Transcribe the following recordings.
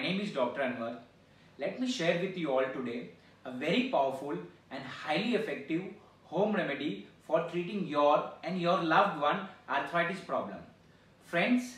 name is Dr. Anwar. Let me share with you all today a very powerful and highly effective home remedy for treating your and your loved one arthritis problem. Friends,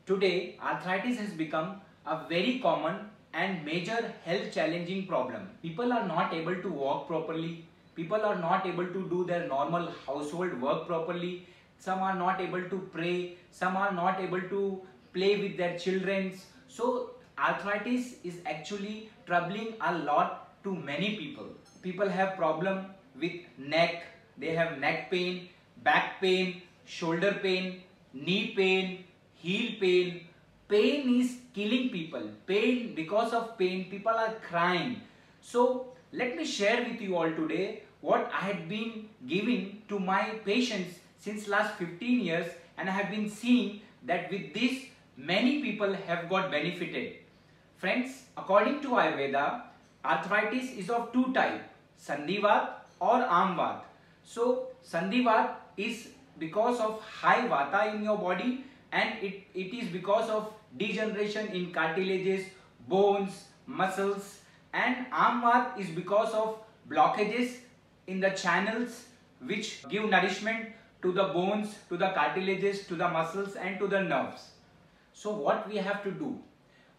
today arthritis has become a very common and major health challenging problem. People are not able to walk properly. People are not able to do their normal household work properly. Some are not able to pray. Some are not able to play with their children. So arthritis is actually troubling a lot to many people. People have problem with neck. They have neck pain, back pain, shoulder pain, knee pain, heel pain. Pain is killing people. Pain, because of pain, people are crying. So let me share with you all today what I had been giving to my patients since last 15 years, and I have been seeing that with this many people have got benefited. Friends, according to Ayurveda, arthritis is of two types, Sandhivat or Amvat. So Sandhivat is because of high Vata in your body, and it is because of degeneration in cartilages, bones, muscles, and Amvat is because of blockages in the channels which give nourishment to the bones, to the cartilages, to the muscles and to the nerves. So what we have to do?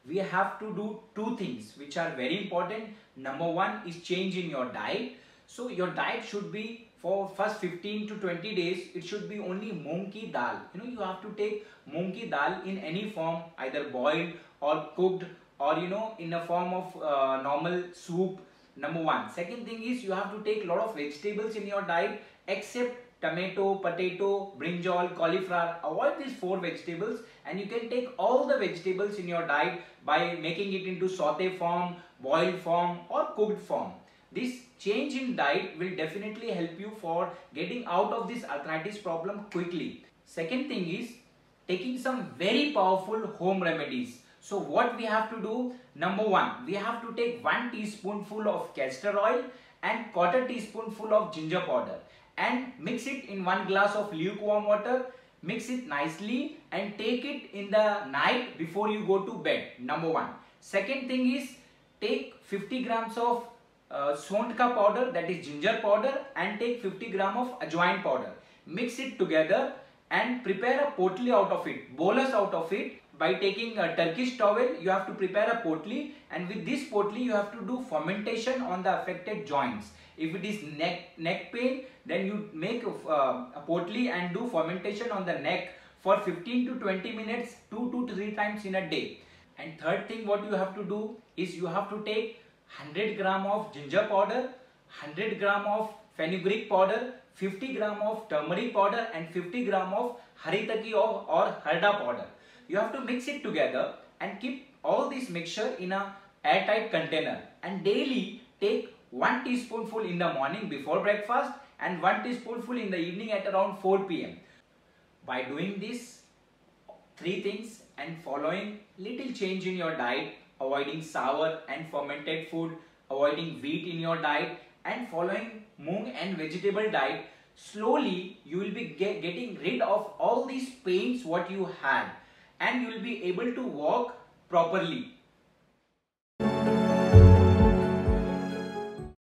We have to do two things which are very important. Number one is change in your diet. So your diet should be, for first 15 to 20 days, it should be only moong ki dal. You have to take moong ki dal in any form, either boiled or cooked, or in a form of normal soup. Number one. Second thing is, you have to take a lot of vegetables in your diet except tomato, potato, brinjal, cauliflower. Avoid these four vegetables, and you can take all the vegetables in your diet by making it into saute form, boiled form or cooked form. This change in diet will definitely help you for getting out of this arthritis problem quickly. Second thing is taking some very powerful home remedies. So what we have to do? Number one, we have to take 1 teaspoonful of castor oil and 1/4 teaspoonful of ginger powder and mix it in 1 glass of lukewarm water. Mix it nicely and take it in the night before you go to bed. Number one. Second thing is, take 50 grams of sondka powder, that is ginger powder, and take 50 gram of ajwain powder. Mix it together and prepare a potli out of it, bolus out of it. By taking a Turkish towel, you have to prepare a potli, and with this potli you have to do fermentation on the affected joints. If it is neck pain, then you make a potli and do fermentation on the neck for 15 to 20 minutes, 2 to 3 times in a day. And third thing what you have to do is, you have to take 100 gram of ginger powder, 100 gram of fenugreek powder, 50 gram of turmeric powder and 50 gram of haritaki or harda powder. You have to mix it together and keep all this mixture in a airtight container, and daily take 1 teaspoonful in the morning before breakfast and 1 teaspoonful in the evening at around 4 p.m. By doing this three things and following little change in your diet, avoiding sour and fermented food, avoiding wheat in your diet, and following moong and vegetable diet, slowly you will be getting rid of all these pains what you had, and you will be able to walk properly.